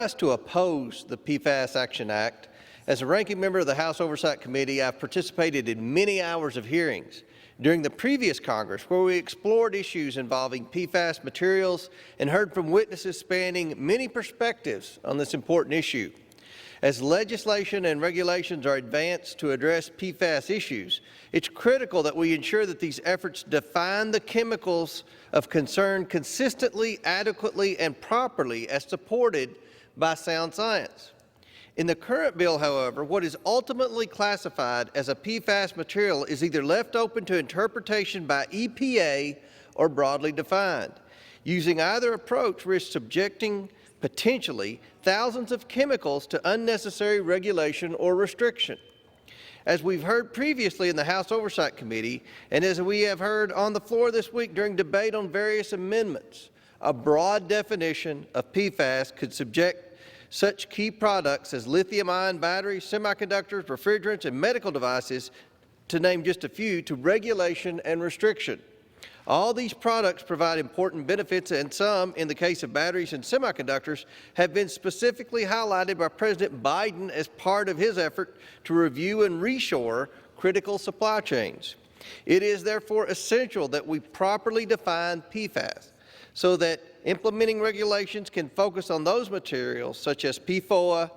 To oppose the PFAS Action Act. As a ranking member of the House Oversight Committee, I've participated in many hours of hearings during the previous Congress where we explored issues involving PFAS materials and heard from witnesses spanning many perspectives on this important issue. As legislation and regulations are advanced to address PFAS issues, it's critical that we ensure that these efforts define the chemicals of concern consistently, adequately, and properly as supported by sound science. In the current bill, however, what is ultimately classified as a PFAS material is either left open to interpretation by EPA or broadly defined. Using either approach risks subjecting potentially thousands of chemicals to unnecessary regulation or restriction. As we've heard previously in the House Oversight Committee, and as we have heard on the floor this week during debate on various amendments, a broad definition of PFAS could subject such key products as lithium-ion batteries, semiconductors, refrigerants, and medical devices, to name just a few, to regulation and restriction. All these products provide important benefits, and some, in the case of batteries and semiconductors, have been specifically highlighted by President Biden as part of his effort to review and reshore critical supply chains. It is therefore essential that we properly define PFAS so that implementing regulations can focus on those materials such as PFOA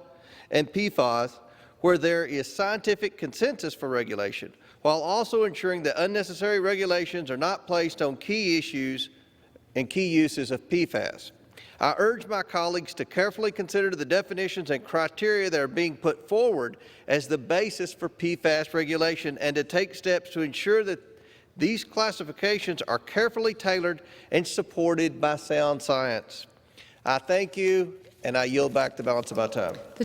and PFAS where there is scientific consensus for regulation, while also ensuring that unnecessary regulations are not placed on key issues and key uses of PFAS. I urge my colleagues to carefully consider the definitions and criteria that are being put forward as the basis for PFAS regulation and to take steps to ensure that these classifications are carefully tailored and supported by sound science. I thank you, and I yield back the balance of my time.